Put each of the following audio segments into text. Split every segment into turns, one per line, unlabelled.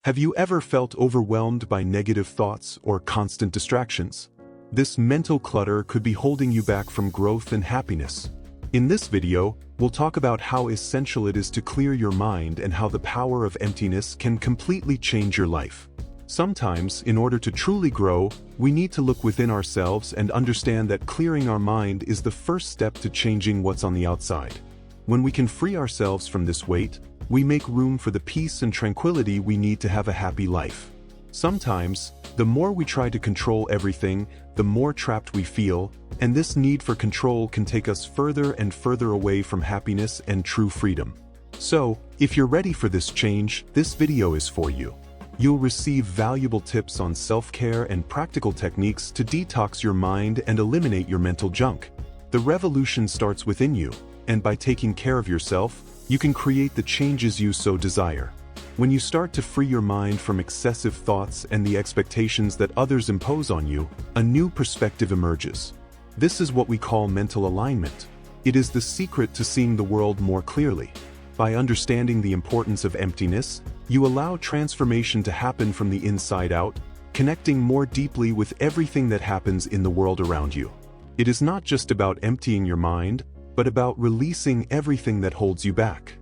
Have you ever felt overwhelmed by negative thoughts or constant distractions? This mental clutter could be holding you back from growth and happiness. In this video, we'll talk about how essential it is to clear your mind and how the power of emptiness can completely change your life. Sometimes, in order to truly grow, we need to look within ourselves and understand that clearing our mind is the first step to changing what's on the outside. When we can free ourselves from this weight, we make room for the peace and tranquility we need to have a happy life. Sometimes, the more we try to control everything, the more trapped we feel, and this need for control can take us further and further away from happiness and true freedom. So, if you're ready for this change, this video is for you. You'll receive valuable tips on self-care and practical techniques to detox your mind and eliminate your mental junk. The revolution starts within you, and by taking care of yourself, you can create the changes you so desire. When you start to free your mind from excessive thoughts and the expectations that others impose on you, a new perspective emerges. This is what we call mental alignment. It is the secret to seeing the world more clearly. By understanding the importance of emptiness, you allow transformation to happen from the inside out, connecting more deeply with everything that happens in the world around you. It is not just about emptying your mind, but about releasing everything that holds you back.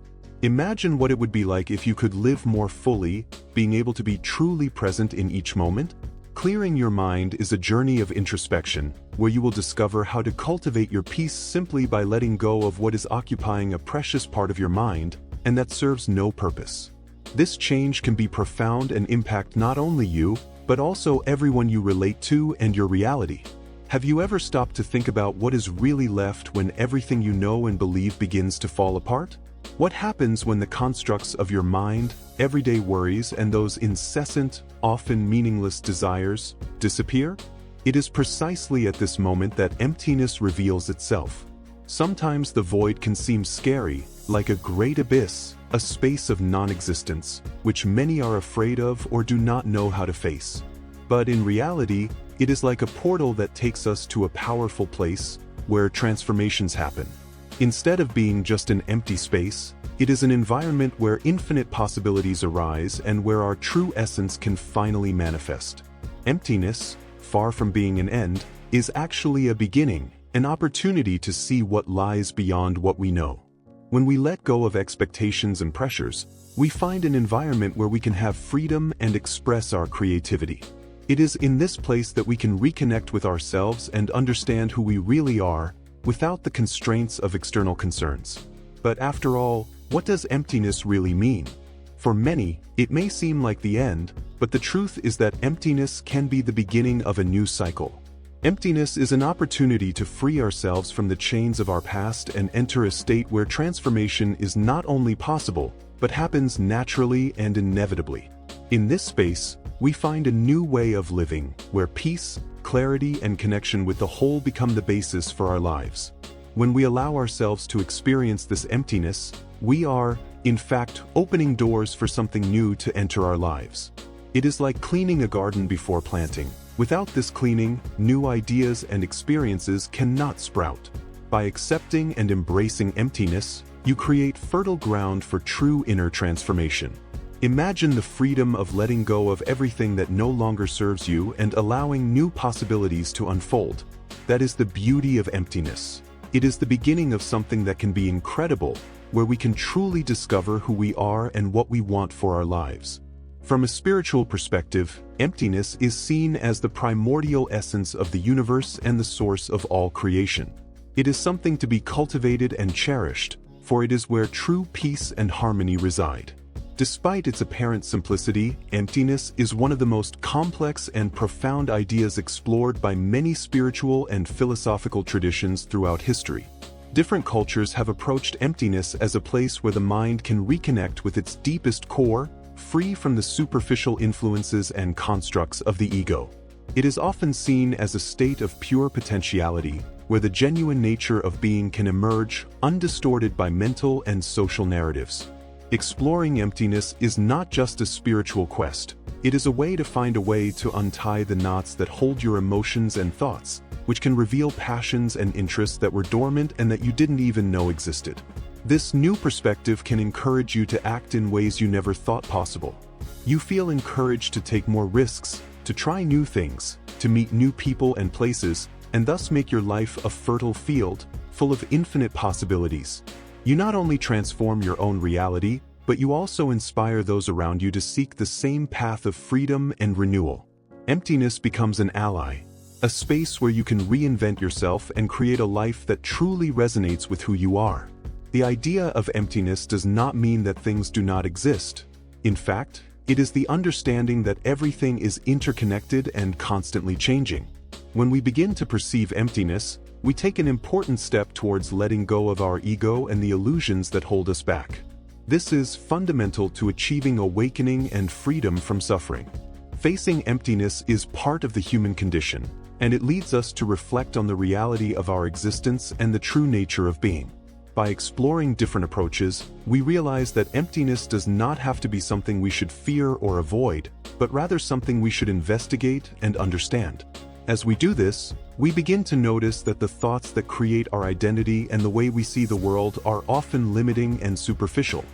Imagine what it would be like if you could live more fully, being able to be truly present in each moment. Clearing your mind is a journey of introspection, where you will discover how to cultivate your peace simply by letting go of what is occupying a precious part of your mind, and that serves no purpose. This change can be profound and impact not only you, but also everyone you relate to and your reality. Have you ever stopped to think about what is really left when everything you know and believe begins to fall apart? What happens when the constructs of your mind, everyday worries, and those incessant, often meaningless desires disappear? It is precisely at this moment that emptiness reveals itself. Sometimes the void can seem scary, like a great abyss, a space of non-existence, which many are afraid of or do not know how to face. But in reality, it is like a portal that takes us to a powerful place where transformations happen. Instead of being just an empty space, it is an environment where infinite possibilities arise and where our true essence can finally manifest. Emptiness, far from being an end, is actually a beginning, an opportunity to see what lies beyond what we know. When we let go of expectations and pressures, we find an environment where we can have freedom and express our creativity. It is in this place that we can reconnect with ourselves and understand who we really are, without the constraints of external concerns. But after all, what does emptiness really mean? For many, it may seem like the end, but the truth is that emptiness can be the beginning of a new cycle. Emptiness is an opportunity to free ourselves from the chains of our past and enter a state where transformation is not only possible, but happens naturally and inevitably. In this space, we find a new way of living, where peace, clarity, and connection with the whole become the basis for our lives. When we allow ourselves to experience this emptiness, we are, in fact, opening doors for something new to enter our lives. It is like cleaning a garden before planting. Without this cleaning, new ideas and experiences cannot sprout. By accepting and embracing emptiness, you create fertile ground for true inner transformation. Imagine the freedom of letting go of everything that no longer serves you and allowing new possibilities to unfold. That is the beauty of emptiness. It is the beginning of something that can be incredible, where we can truly discover who we are and what we want for our lives. From a spiritual perspective, emptiness is seen as the primordial essence of the universe and the source of all creation. It is something to be cultivated and cherished, for it is where true peace and harmony reside. Despite its apparent simplicity, emptiness is one of the most complex and profound ideas explored by many spiritual and philosophical traditions throughout history. Different cultures have approached emptiness as a place where the mind can reconnect with its deepest core, free from the superficial influences and constructs of the ego. It is often seen as a state of pure potentiality, where the genuine nature of being can emerge, undistorted by mental and social narratives. Exploring emptiness is not just a spiritual quest, it is a way to find a way to untie the knots that hold your emotions and thoughts, which can reveal passions and interests that were dormant and that you didn't even know existed. This new perspective can encourage you to act in ways you never thought possible. You feel encouraged to take more risks, to try new things, to meet new people and places, and thus make your life a fertile field, full of infinite possibilities. You not only transform your own reality, but you also inspire those around you to seek the same path of freedom and renewal. Emptiness becomes an ally, a space where you can reinvent yourself and create a life that truly resonates with who you are. The idea of emptiness does not mean that things do not exist. In fact, it is the understanding that everything is interconnected and constantly changing. When we begin to perceive emptiness, we take an important step towards letting go of our ego and the illusions that hold us back. This is fundamental to achieving awakening and freedom from suffering. Facing emptiness is part of the human condition, and it leads us to reflect on the reality of our existence and the true nature of being. By exploring different approaches, we realize that emptiness does not have to be something we should fear or avoid, but rather something we should investigate and understand. As we do this, we begin to notice that the thoughts that create our identity and the way we see the world are often limiting and superficial.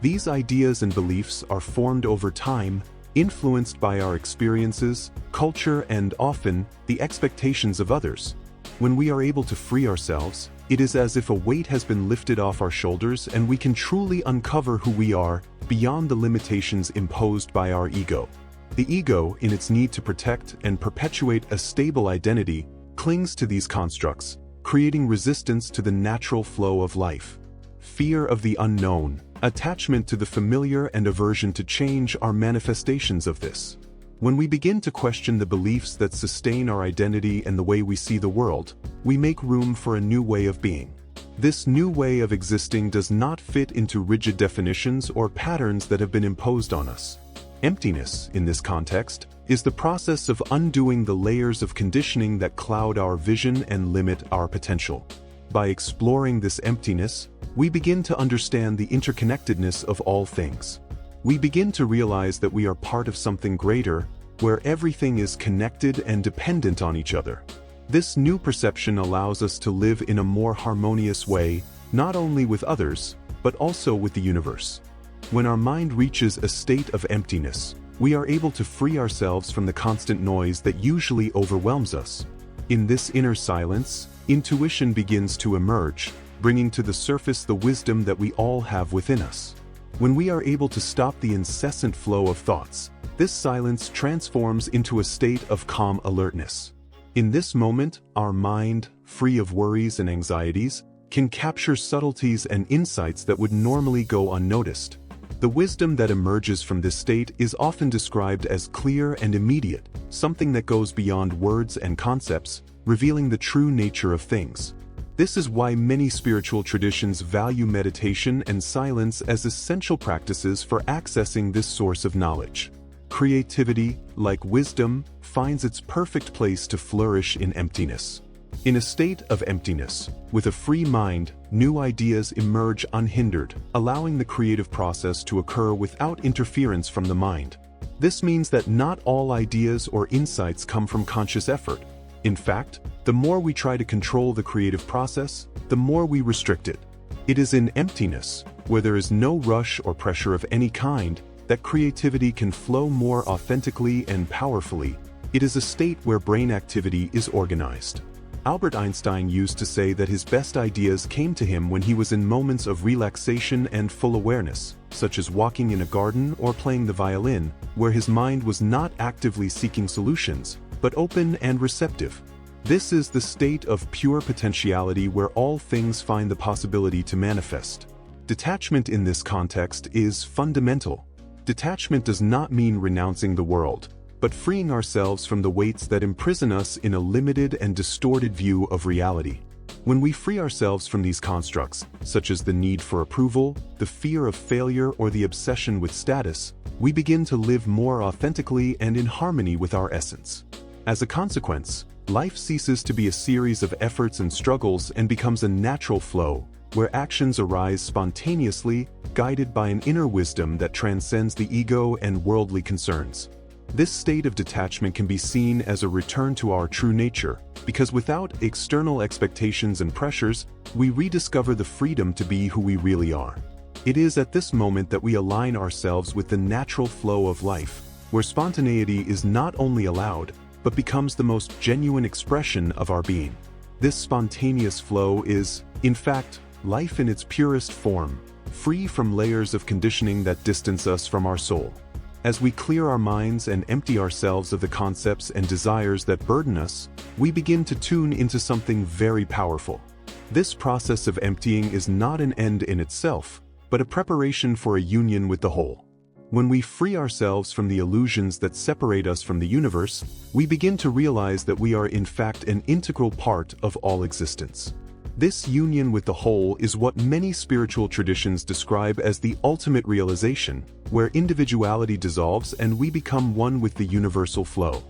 These ideas and beliefs are formed over time, influenced by our experiences, culture, and often, the expectations of others. When we are able to free ourselves, it is as if a weight has been lifted off our shoulders and we can truly uncover who we are beyond the limitations imposed by our ego. The ego, in its need to protect and perpetuate a stable identity, clings to these constructs, creating resistance to the natural flow of life. Fear of the unknown, attachment to the familiar, and aversion to change are manifestations of this. When we begin to question the beliefs that sustain our identity and the way we see the world, we make room for a new way of being. This new way of existing does not fit into rigid definitions or patterns that have been imposed on us. Emptiness, in this context, is the process of undoing the layers of conditioning that cloud our vision and limit our potential. By exploring this emptiness, we begin to understand the interconnectedness of all things. We begin to realize that we are part of something greater, where everything is connected and dependent on each other. This new perception allows us to live in a more harmonious way, not only with others, but also with the universe. When our mind reaches a state of emptiness, we are able to free ourselves from the constant noise that usually overwhelms us. In this inner silence, intuition begins to emerge, bringing to the surface the wisdom that we all have within us. When we are able to stop the incessant flow of thoughts, this silence transforms into a state of calm alertness. In this moment, our mind, free of worries and anxieties, can capture subtleties and insights that would normally go unnoticed. The wisdom that emerges from this state is often described as clear and immediate, something that goes beyond words and concepts, revealing the true nature of things. This is why many spiritual traditions value meditation and silence as essential practices for accessing this source of knowledge. Creativity, like wisdom, finds its perfect place to flourish in emptiness. In a state of emptiness, with a free mind, new ideas emerge unhindered, allowing the creative process to occur without interference from the mind. This means that not all ideas or insights come from conscious effort. In fact, the more we try to control the creative process, the more we restrict it. It is in emptiness, where there is no rush or pressure of any kind, that creativity can flow more authentically and powerfully. It is a state where brain activity is organized. Albert Einstein used to say that his best ideas came to him when he was in moments of relaxation and full awareness, such as walking in a garden or playing the violin, where his mind was not actively seeking solutions, but open and receptive. This is the state of pure potentiality where all things find the possibility to manifest. Detachment in this context is fundamental. Detachment does not mean renouncing the world, but freeing ourselves from the weights that imprison us in a limited and distorted view of reality. When we free ourselves from these constructs, such as the need for approval, the fear of failure, or the obsession with status, we begin to live more authentically and in harmony with our essence. As a consequence, life ceases to be a series of efforts and struggles and becomes a natural flow, where actions arise spontaneously, guided by an inner wisdom that transcends the ego and worldly concerns. This state of detachment can be seen as a return to our true nature, because without external expectations and pressures, we rediscover the freedom to be who we really are. It is at this moment that we align ourselves with the natural flow of life, where spontaneity is not only allowed, but becomes the most genuine expression of our being. This spontaneous flow is, in fact, life in its purest form, free from layers of conditioning that distance us from our soul. As we clear our minds and empty ourselves of the concepts and desires that burden us, we begin to tune into something very powerful. This process of emptying is not an end in itself, but a preparation for a union with the whole. When we free ourselves from the illusions that separate us from the universe, we begin to realize that we are in fact an integral part of all existence. This union with the whole is what many spiritual traditions describe as the ultimate realization, where individuality dissolves and we become one with the universal flow.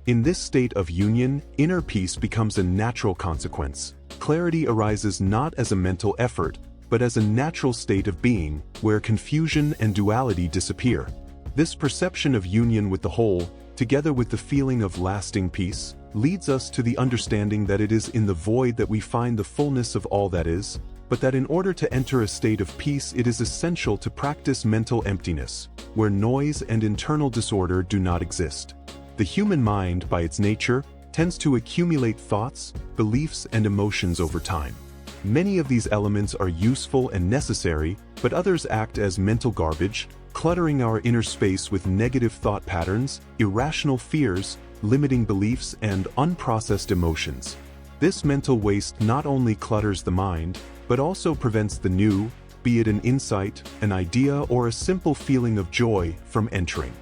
In this state of union, inner peace becomes a natural consequence. Clarity arises not as a mental effort, but as a natural state of being, where confusion and duality disappear. This perception of union with the whole, together with the feeling of lasting peace, leads us to the understanding that it is in the void that we find the fullness of all that is, but that in order to enter a state of peace it is essential to practice mental emptiness, where noise and internal disorder do not exist. The human mind, by its nature, tends to accumulate thoughts, beliefs, and emotions over time. Many of these elements are useful and necessary, but others act as mental garbage, cluttering our inner space with negative thought patterns, irrational fears, limiting beliefs, and unprocessed emotions. This mental waste not only clutters the mind, but also prevents the new, be it an insight, an idea, or a simple feeling of joy, from entering.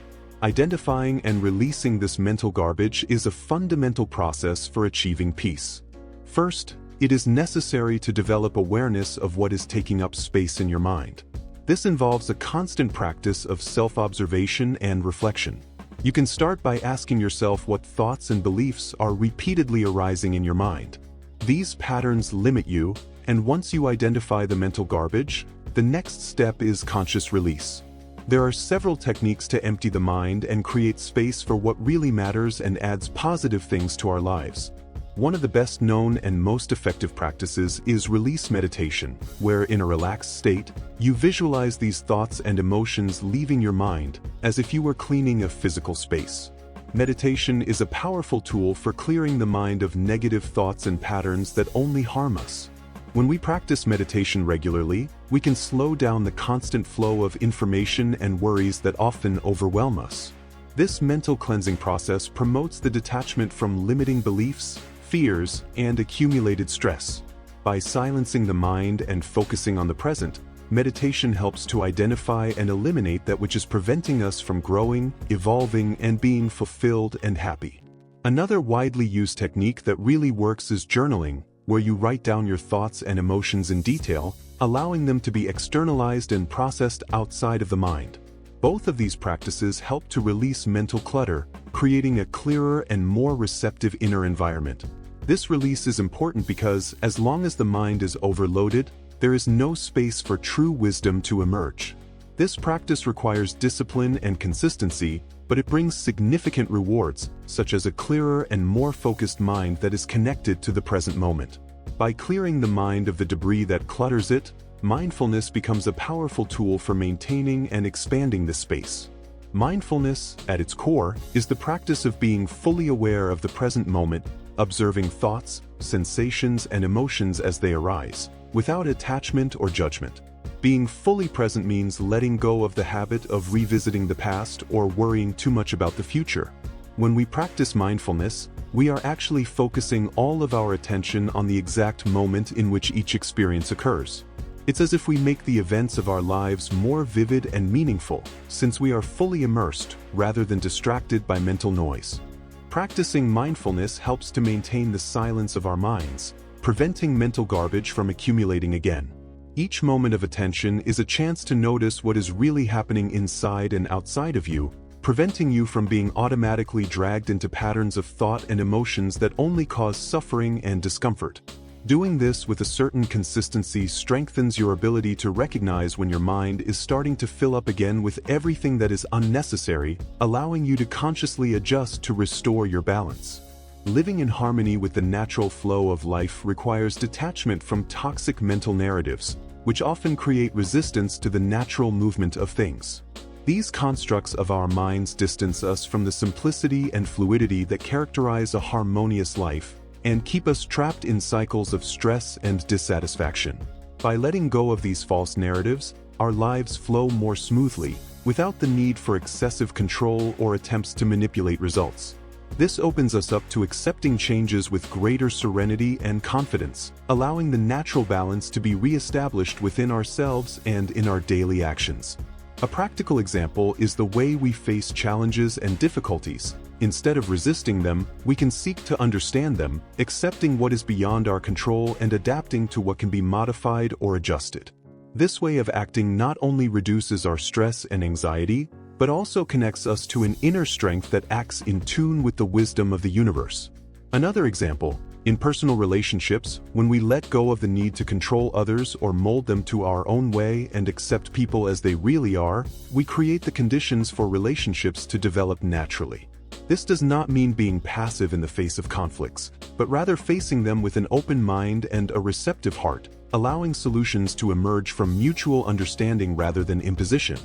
Identifying and releasing this mental garbage is a fundamental process for achieving peace. First, it is necessary to develop awareness of what is taking up space in your mind. This involves a constant practice of self-observation and reflection. You can start by asking yourself what thoughts and beliefs are repeatedly arising in your mind. These patterns limit you, and once you identify the mental garbage, the next step is conscious release. There are several techniques to empty the mind and create space for what really matters and adds positive things to our lives. One of the best known and most effective practices is release meditation, where in a relaxed state, you visualize these thoughts and emotions leaving your mind, as if you were cleaning a physical space. Meditation is a powerful tool for clearing the mind of negative thoughts and patterns that only harm us. When we practice meditation regularly, we can slow down the constant flow of information and worries that often overwhelm us. This mental cleansing process promotes the detachment from limiting beliefs, fears, and accumulated stress. By silencing the mind and focusing on the present, meditation helps to identify and eliminate that which is preventing us from growing, evolving, and being fulfilled and happy. Another widely used technique that really works is journaling, where you write down your thoughts and emotions in detail, allowing them to be externalized and processed outside of the mind. Both of these practices help to release mental clutter, creating a clearer and more receptive inner environment. This release is important because, as long as the mind is overloaded, there is no space for true wisdom to emerge. This practice requires discipline and consistency, but it brings significant rewards, such as a clearer and more focused mind that is connected to the present moment. By clearing the mind of the debris that clutters it, mindfulness becomes a powerful tool for maintaining and expanding the space. Mindfulness, at its core, is the practice of being fully aware of the present moment, observing thoughts, sensations, and emotions as they arise, without attachment or judgment. Being fully present means letting go of the habit of revisiting the past or worrying too much about the future. When we practice mindfulness, we are actually focusing all of our attention on the exact moment in which each experience occurs. It's as if we make the events of our lives more vivid and meaningful, since we are fully immersed rather than distracted by mental noise. Practicing mindfulness helps to maintain the silence of our minds, preventing mental garbage from accumulating again. Each moment of attention is a chance to notice what is really happening inside and outside of you, preventing you from being automatically dragged into patterns of thought and emotions that only cause suffering and discomfort. Doing this with a certain consistency strengthens your ability to recognize when your mind is starting to fill up again with everything that is unnecessary, allowing you to consciously adjust to restore your balance. Living in harmony with the natural flow of life requires detachment from toxic mental narratives, which often create resistance to the natural movement of things. These constructs of our minds distance us from the simplicity and fluidity that characterize a harmonious life and keep us trapped in cycles of stress and dissatisfaction. By letting go of these false narratives, our lives flow more smoothly, without the need for excessive control or attempts to manipulate results. This opens us up to accepting changes with greater serenity and confidence, allowing the natural balance to be re-established within ourselves and in our daily actions. A practical example is the way we face challenges and difficulties. Instead of resisting them, we can seek to understand them, accepting what is beyond our control and adapting to what can be modified or adjusted. This way of acting not only reduces our stress and anxiety, but also connects us to an inner strength that acts in tune with the wisdom of the universe. Another example, in personal relationships, when we let go of the need to control others or mold them to our own way and accept people as they really are, we create the conditions for relationships to develop naturally. This does not mean being passive in the face of conflicts, but rather facing them with an open mind and a receptive heart, allowing solutions to emerge from mutual understanding rather than imposition.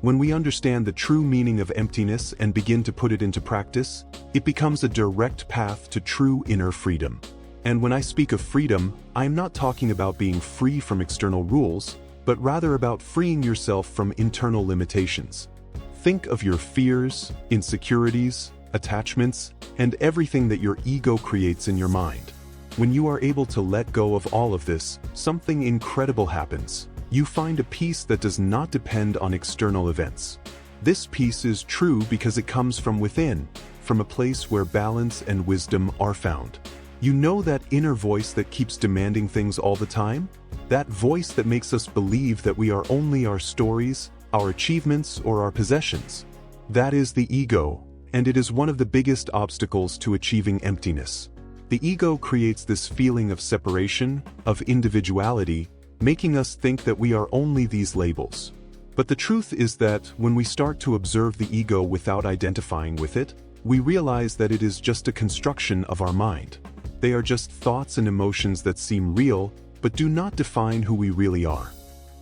When we understand the true meaning of emptiness and begin to put it into practice, it becomes a direct path to true inner freedom. And when I speak of freedom, I am not talking about being free from external rules, but rather about freeing yourself from internal limitations. Think of your fears, insecurities, attachments, and everything that your ego creates in your mind. When you are able to let go of all of this, something incredible happens. You find a peace that does not depend on external events. This peace is true because it comes from within, from a place where balance and wisdom are found. You know that inner voice that keeps demanding things all the time? That voice that makes us believe that we are only our stories, our achievements, or our possessions. That is the ego, and it is one of the biggest obstacles to achieving emptiness. The ego creates this feeling of separation, of individuality, making us think that we are only these labels. But the truth is that when we start to observe the ego without identifying with it, we realize that it is just a construction of our mind. They are just thoughts and emotions that seem real, but do not define who we really are.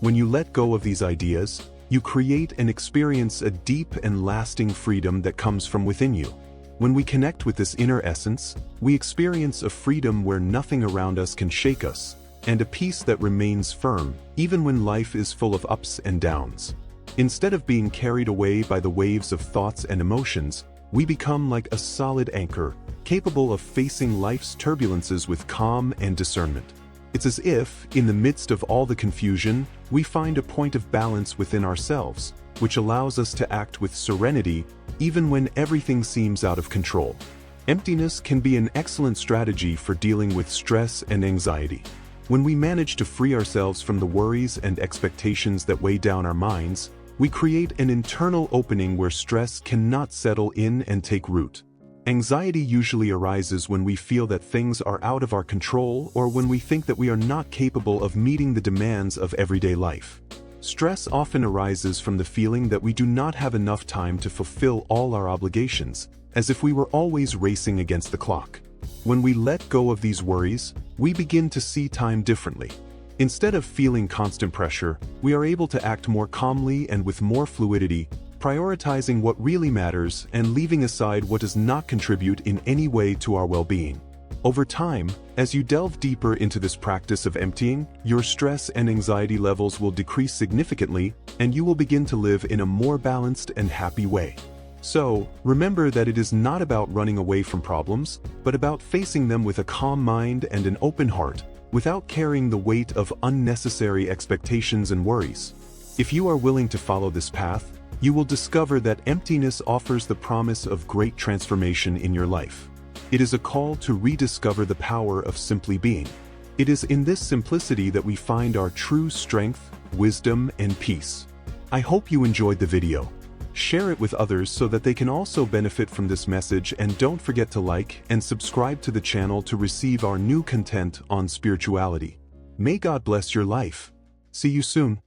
When you let go of these ideas, you create and experience a deep and lasting freedom that comes from within you. When we connect with this inner essence, we experience a freedom where nothing around us can shake us, and a peace that remains firm, even when life is full of ups and downs. Instead of being carried away by the waves of thoughts and emotions, we become like a solid anchor, capable of facing life's turbulences with calm and discernment. It's as if, in the midst of all the confusion, we find a point of balance within ourselves, which allows us to act with serenity, even when everything seems out of control. Emptiness can be an excellent strategy for dealing with stress and anxiety. When we manage to free ourselves from the worries and expectations that weigh down our minds, we create an internal opening where stress cannot settle in and take root. Anxiety usually arises when we feel that things are out of our control or when we think that we are not capable of meeting the demands of everyday life. Stress often arises from the feeling that we do not have enough time to fulfill all our obligations, as if we were always racing against the clock. When we let go of these worries, we begin to see time differently. Instead of feeling constant pressure, we are able to act more calmly and with more fluidity, prioritizing what really matters and leaving aside what does not contribute in any way to our well-being. Over time, as you delve deeper into this practice of emptying, your stress and anxiety levels will decrease significantly, and you will begin to live in a more balanced and happy way. So, remember that it is not about running away from problems, but about facing them with a calm mind and an open heart, without carrying the weight of unnecessary expectations and worries. If you are willing to follow this path, you will discover that emptiness offers the promise of great transformation in your life. It is a call to rediscover the power of simply being. It is in this simplicity that we find our true strength, wisdom, and peace. I hope you enjoyed the video. Share it with others so that they can also benefit from this message, and don't forget to like and subscribe to the channel to receive our new content on spirituality. May God bless your life. See you soon.